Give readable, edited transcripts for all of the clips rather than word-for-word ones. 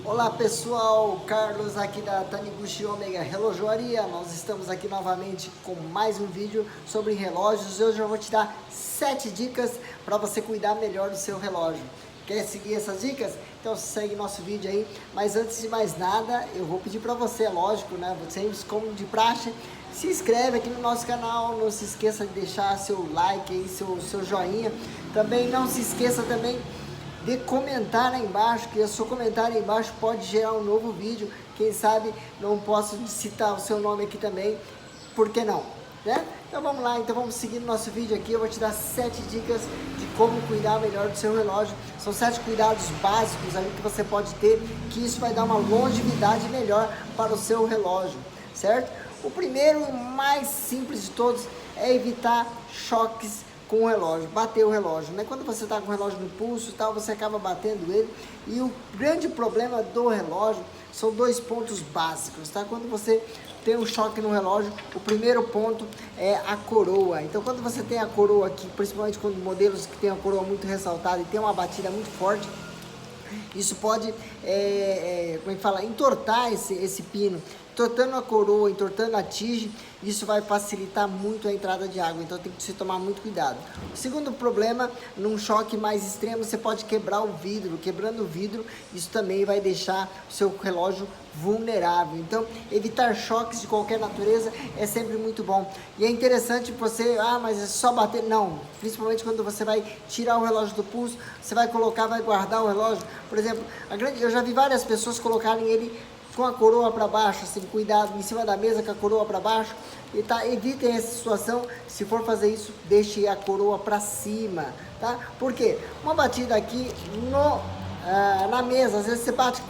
Olá pessoal, Carlos aqui da Taniguchi Omega Relojoaria. Nós estamos aqui novamente com mais um vídeo sobre relógios. Hoje eu vou te dar 7 dicas para você cuidar melhor do seu relógio. Quer seguir essas dicas? Então segue nosso vídeo aí. Mas antes de mais nada, eu vou pedir para você, é lógico, né? Você, como de praxe, se inscreve aqui no nosso canal. Não se esqueça de deixar seu like aí, seu joinha. Também não se esqueça também de comentar aí embaixo, que o seu comentário aí embaixo pode gerar um novo vídeo. Quem sabe não posso citar o seu nome aqui também, por que não, né? Então vamos lá, então vamos seguir no nosso vídeo aqui. Eu vou te dar 7 dicas de como cuidar melhor do seu relógio. São 7 cuidados básicos ali que você pode ter, que isso vai dar uma longevidade melhor para o seu relógio, certo? O primeiro e mais simples de todos é evitar choques com o relógio, bater o relógio, né? Quando você está com o relógio no pulso e tal, você acaba batendo ele, e o grande problema do relógio são 2 pontos básicos, tá? Quando você tem um choque no relógio, o primeiro ponto é a coroa. Então quando você tem a coroa aqui, principalmente quando modelos que tem a coroa muito ressaltada e tem uma batida muito forte, isso pode, como é que fala, entortar esse pino. Entortando a coroa, entortando a tige, isso vai facilitar muito a entrada de água, então tem que se tomar muito cuidado. O segundo problema, num choque mais extremo, você pode quebrar o vidro. Quebrando o vidro, isso também vai deixar o seu relógio vulnerável. Então, evitar choques de qualquer natureza é sempre muito bom. E é interessante você, mas é só bater. Não, principalmente quando você vai tirar o relógio do pulso, você vai colocar, vai guardar o relógio. Por exemplo, eu já vi várias pessoas colocarem ele com a coroa para baixo, assim, cuidado, em cima da mesa com a coroa para baixo, e tá, evitem essa situação. Se for fazer isso, deixe a coroa para cima, tá? Por quê? Uma batida aqui na mesa, às vezes você bate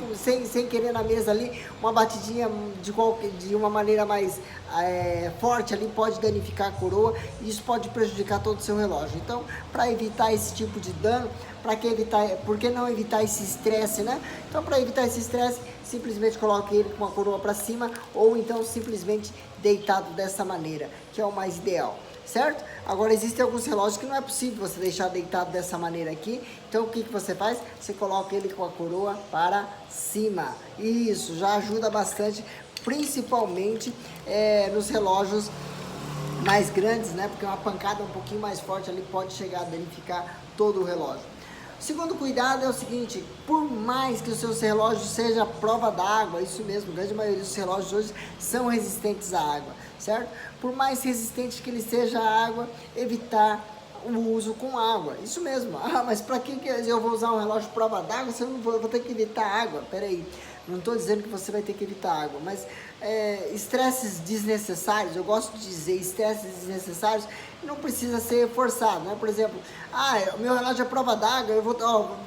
sem querer na mesa ali, uma batidinha de uma maneira mais forte ali pode danificar a coroa, e isso pode prejudicar todo o seu relógio. Então, para evitar esse tipo de dano, por que não evitar esse estresse, né? Então, para evitar esse estresse, simplesmente coloque ele com a coroa para cima, ou então simplesmente deitado dessa maneira, que é o mais ideal, certo? Agora, existem alguns relógios que não é possível você deixar deitado dessa maneira aqui. Então, o que você faz? Você coloca ele com a coroa para cima. Isso já ajuda bastante, principalmente nos relógios mais grandes, né? Porque uma pancada um pouquinho mais forte ali pode chegar a danificar todo o relógio. O segundo cuidado é o seguinte: por mais que o seu relógio seja prova d'água, isso mesmo, a grande maioria dos relógios hoje são resistentes à água, certo? Por mais resistente que ele seja à água, evitar o uso com água, isso mesmo. Mas para que eu vou usar um relógio prova d'água se eu não vou ter que evitar água? Peraí, não estou dizendo que você vai ter que evitar água, mas estresses desnecessários, eu gosto de dizer estresses desnecessários, não precisa ser forçado, né? Por exemplo, o meu relógio é prova d'água, eu vou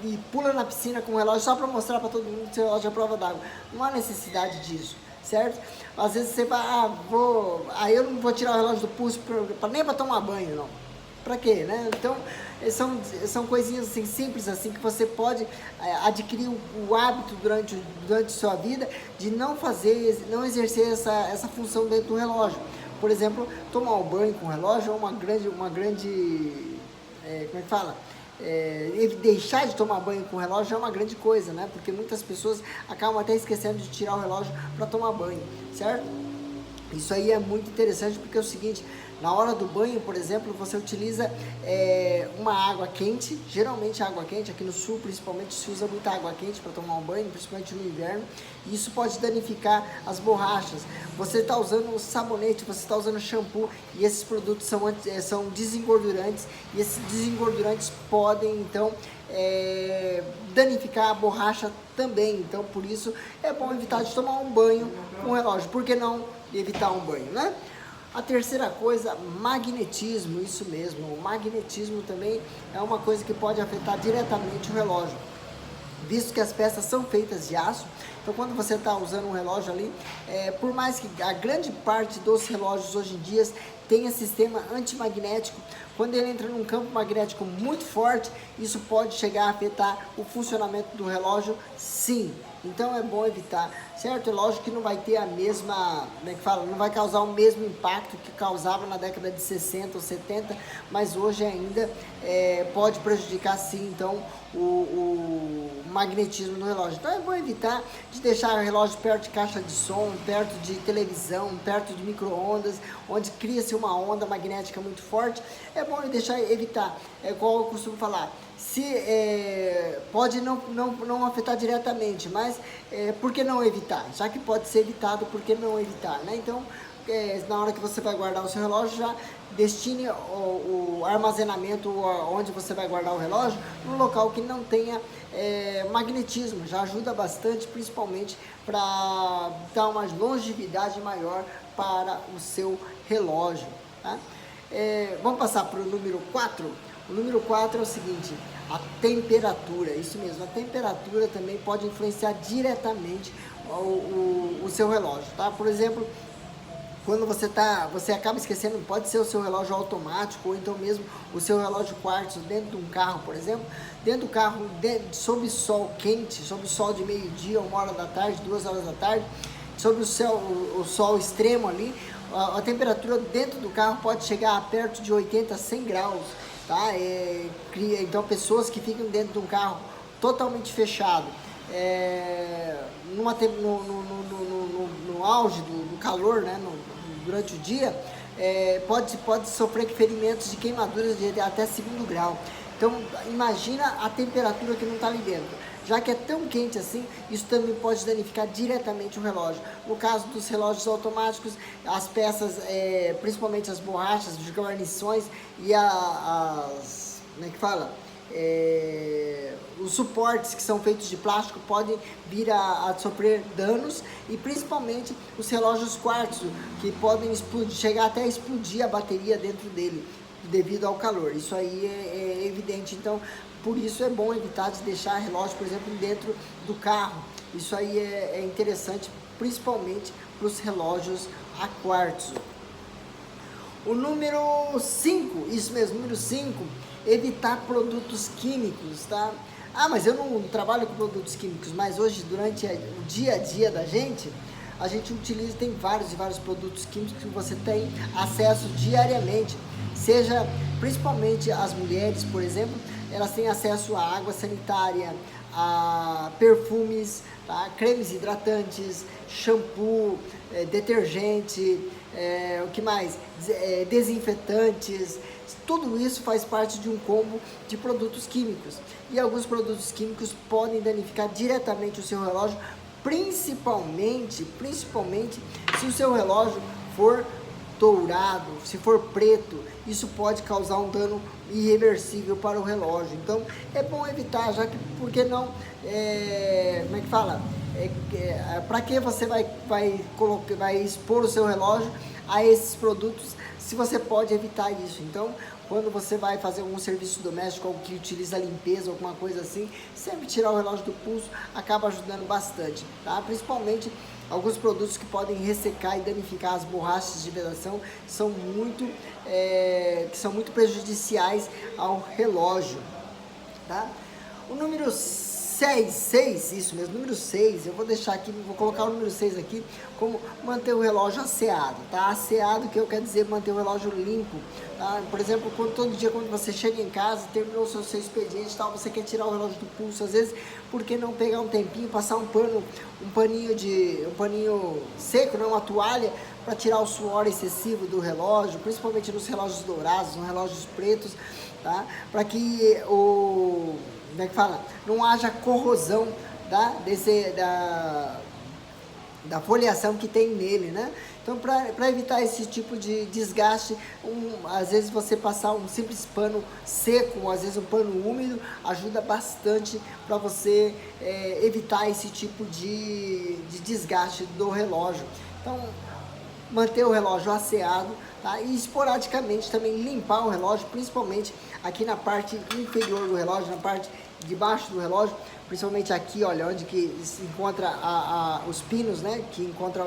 e pula na piscina com o relógio só para mostrar para todo mundo que seu relógio é prova d'água. Não há necessidade disso, certo? Às vezes você vai, eu não vou tirar o relógio do pulso nem para tomar banho, não. Para quê, né? Então, são coisinhas assim, simples assim, que você pode adquirir o hábito durante sua vida de não exercer essa função dentro do relógio. Por exemplo, tomar um banho com o relógio é uma grande como é que fala? Deixar de tomar banho com o relógio é uma grande coisa, né? Porque muitas pessoas acabam até esquecendo de tirar o relógio para tomar banho, certo? Isso aí é muito interessante, porque é o seguinte: na hora do banho, por exemplo, você utiliza uma água quente, geralmente água quente, aqui no sul principalmente se usa muita água quente para tomar um banho, principalmente no inverno, e isso pode danificar as borrachas. Você está usando sabonete, você está usando shampoo, e esses produtos são desengordurantes, e esses desengordurantes podem então danificar a borracha também. Então, por isso é bom evitar de tomar um banho com o relógio. Por que não evitar um banho, né? A terceira coisa, magnetismo, isso mesmo. O magnetismo também é uma coisa que pode afetar diretamente o relógio, visto que as peças são feitas de aço. Então, quando você está usando um relógio ali, por mais que a grande parte dos relógios hoje em dia tenha sistema antimagnético, quando ele entra num campo magnético muito forte, isso pode chegar a afetar o funcionamento do relógio, sim. Então é bom evitar, certo? É lógico que não vai ter a mesma, como é que fala? Não vai causar o mesmo impacto que causava na década de 60 ou 70, mas hoje ainda pode prejudicar sim, então, o magnetismo do relógio. Então é bom evitar de deixar o relógio perto de caixa de som, perto de televisão, perto de micro-ondas, onde cria-se uma onda magnética muito forte. É bom evitar, é igual eu costumo falar, se pode não afetar diretamente, mas por que não evitar? Já que pode ser evitado, por que não evitar, né? Então, na hora que você vai guardar o seu relógio, já destine o armazenamento onde você vai guardar o relógio num local que não tenha magnetismo. Já ajuda bastante, principalmente para dar uma longevidade maior para o seu relógio, tá? Vamos passar para o número 4. O número 4 é o seguinte: a temperatura. Isso mesmo, a temperatura também pode influenciar diretamente o seu relógio, tá? Por exemplo, quando você acaba esquecendo, pode ser o seu relógio automático ou então mesmo o seu relógio quartzo dentro de um carro, por exemplo, dentro do carro, sob sol quente, sob o sol de meio-dia, 1h da tarde, 2h da tarde, sob o sol extremo ali, a temperatura dentro do carro pode chegar a perto de 80 a 100 graus, tá? Então pessoas que ficam dentro de um carro totalmente fechado, no auge do calor, né, durante o dia, pode sofrer ferimentos de queimaduras de até 2º grau. Então imagina a temperatura que não está ali dentro. Já que é tão quente assim, isso também pode danificar diretamente o relógio. No caso dos relógios automáticos, as peças, principalmente as borrachas, as guarnições e como é que fala? Os suportes que são feitos de plástico podem vir a sofrer danos, e principalmente os relógios quartzo, que podem chegar até a explodir a bateria dentro dele devido ao calor. Isso aí é evidente. Então, por isso é bom evitar de deixar relógio, por exemplo, dentro do carro. Isso aí é interessante, principalmente para os relógios a quartzo. O número 5, isso mesmo, número 5, evitar produtos químicos, tá? Ah, mas eu não trabalho com produtos químicos, mas hoje, durante o dia a dia da gente, a gente utiliza, tem vários e vários produtos químicos que você tem acesso diariamente, seja, principalmente as mulheres, por exemplo, elas têm acesso a água sanitária, a perfumes, tá? Cremes hidratantes, shampoo, detergente, o que mais? Desinfetantes. Tudo isso faz parte de um combo de produtos químicos. E alguns produtos químicos podem danificar diretamente o seu relógio, principalmente se o seu relógio for dourado, se for preto, isso pode causar um dano irreversível para o relógio. Então é bom evitar, já que, por que não, como é que fala? Para que você vai expor o seu relógio a esses produtos, se você pode evitar isso? Então, quando você vai fazer algum serviço doméstico, algo que utiliza limpeza, alguma coisa assim, sempre tirar o relógio do pulso acaba ajudando bastante, tá? Principalmente alguns produtos que podem ressecar e danificar as borrachas de vedação, que são muito prejudiciais ao relógio, tá? O número 6, isso mesmo, número 6, eu vou deixar aqui, vou colocar o número 6 aqui, como manter o relógio asseado, tá? Asseado, que eu quero dizer manter o relógio limpo, tá? Por exemplo, todo dia quando você chega em casa, terminou o seu expediente e tal, você quer tirar o relógio do pulso, às vezes, por que não pegar um tempinho, passar um paninho seco, não, uma toalha, para tirar o suor excessivo do relógio, principalmente nos relógios dourados, nos relógios pretos, tá? Para que como é que fala? Não haja corrosão, tá? Da foliação que tem nele, né? Então, para evitar esse tipo de desgaste, às vezes você passar um simples pano seco, ou às vezes um pano úmido, ajuda bastante para você evitar esse tipo de desgaste do relógio. Então, manter o relógio asseado, tá? E esporadicamente também limpar o relógio, principalmente aqui na parte inferior do relógio, na parte debaixo do relógio, principalmente aqui, olha, onde que se encontra os pinos, né, que encontra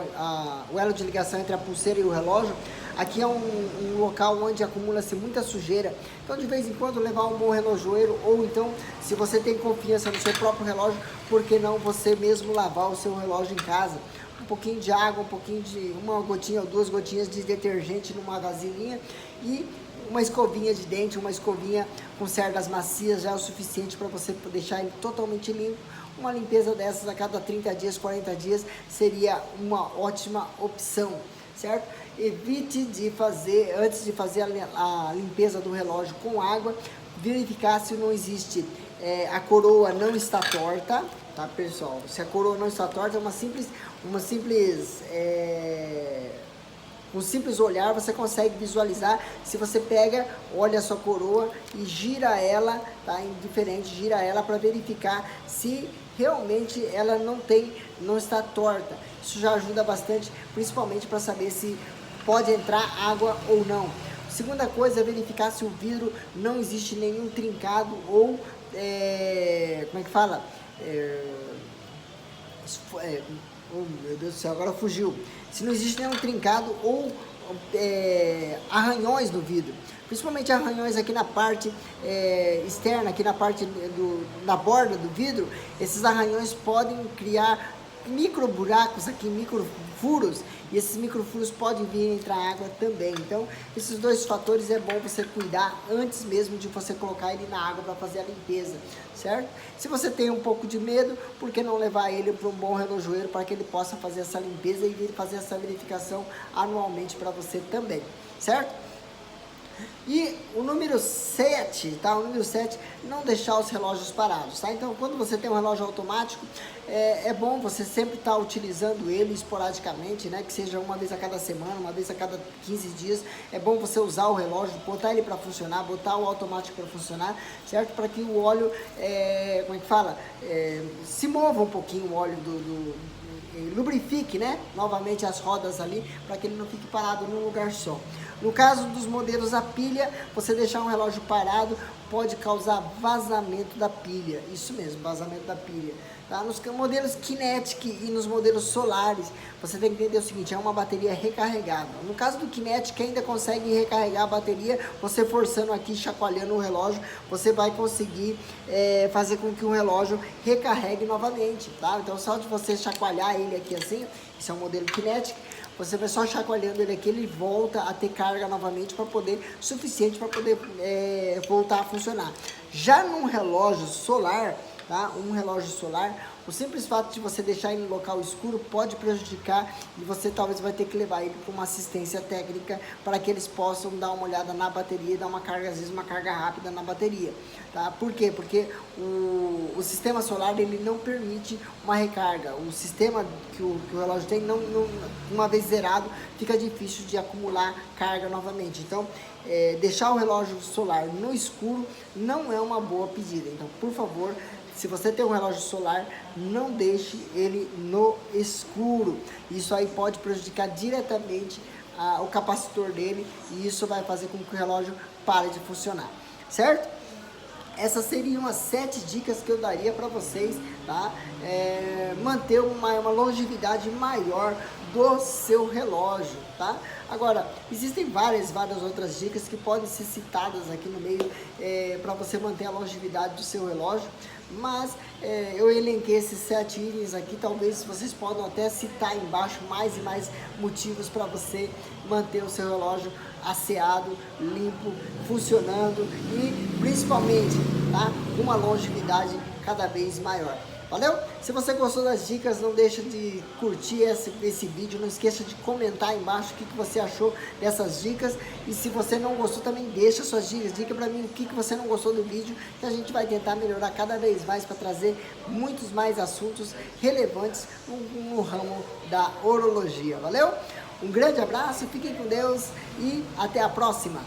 o elo de ligação entre a pulseira e o relógio. Aqui é um local onde acumula-se muita sujeira, então de vez em quando levar um bom relojoeiro, ou então, se você tem confiança no seu próprio relógio, por que não você mesmo lavar o seu relógio em casa? Um pouquinho de água, um pouquinho de uma gotinha ou 2 gotinhas de detergente numa vasilhinha e uma escovinha de dente, uma escovinha com cerdas macias já é o suficiente para você deixar ele totalmente limpo. Uma limpeza dessas a cada 30 dias, 40 dias seria uma ótima opção, certo? Evite de fazer, antes de fazer a limpeza do relógio com água, verificar se não existe, a coroa não está torta, tá, pessoal? Se a coroa não está torta, um simples olhar você consegue visualizar. Se você pega, olha a sua coroa e gira ela, tá? Indiferente, gira ela para verificar se realmente ela não está torta. Isso já ajuda bastante, principalmente para saber se pode entrar água ou não. Segunda coisa é verificar se o vidro não existe nenhum trincado ou, como é que fala? Oh, meu Deus do céu, agora fugiu. Se não existe nenhum trincado ou arranhões no vidro, principalmente arranhões aqui na parte externa, aqui na parte na borda do vidro, esses arranhões podem criar micro buracos aqui, micro furos, e esses micro furos podem vir entrar água também. Então, esses 2 fatores é bom você cuidar antes mesmo de você colocar ele na água para fazer a limpeza, certo? Se você tem um pouco de medo, por que não levar ele para um bom relojoeiro para que ele possa fazer essa limpeza e fazer essa verificação anualmente para você também, certo? E o número 7, tá? O número 7, não deixar os relógios parados, tá? Então, quando você tem um relógio automático, é bom você sempre estar utilizando ele esporadicamente, né? Que seja uma vez a cada semana, uma vez a cada 15 dias. É bom você usar o relógio, botar ele para funcionar, botar o automático para funcionar, certo? Para que o óleo, como é que fala? Se mova um pouquinho o óleo lubrifique, né? Novamente as rodas ali, para que ele não fique parado num lugar só. No caso dos modelos a pilha, você deixar um relógio parado pode causar vazamento da pilha. Isso mesmo, vazamento da pilha. Tá? Nos modelos Kinetic e nos modelos solares, você tem que entender o seguinte, é uma bateria recarregável. No caso do Kinetic, ainda consegue recarregar a bateria, você forçando aqui, chacoalhando o relógio, você vai conseguir fazer com que o relógio recarregue novamente. Tá? Então, só de você chacoalhar ele aqui assim, esse é o modelo Kinetic, você vai só chacoalhando ele aqui, ele volta a ter carga novamente suficiente para poder voltar a funcionar. Já num relógio solar, tá? Um relógio solar, o simples fato de você deixar ele em local escuro pode prejudicar e você talvez vai ter que levar ele para uma assistência técnica para que eles possam dar uma olhada na bateria e dar uma carga, às vezes uma carga rápida na bateria, tá? Por quê? Porque o sistema solar ele não permite uma recarga. O sistema que o relógio tem, uma vez zerado, fica difícil de acumular carga novamente. Então, deixar o relógio solar no escuro não é uma boa pedida. Então, por favor, se você tem um relógio solar, não deixe ele no escuro. Isso aí pode prejudicar diretamente o capacitor dele e isso vai fazer com que o relógio pare de funcionar, certo? Essas seriam as 7 dicas que eu daria para vocês, tá? Manter uma longevidade maior do seu relógio, tá? Agora, existem várias outras dicas que podem ser citadas aqui no meio para você manter a longevidade do seu relógio, mas eu elenquei esses 7 itens aqui, talvez vocês possam até citar embaixo mais e mais motivos para você manter o seu relógio asseado, limpo, funcionando e principalmente, tá, uma longevidade cada vez maior. Valeu? Se você gostou das dicas, não deixa de curtir esse vídeo, não esqueça de comentar aí embaixo o que você achou dessas dicas e se você não gostou também deixa suas dicas, diga pra mim o que você não gostou do vídeo que a gente vai tentar melhorar cada vez mais para trazer muitos mais assuntos relevantes no ramo da horologia. Valeu? Um grande abraço, fiquem com Deus e até a próxima!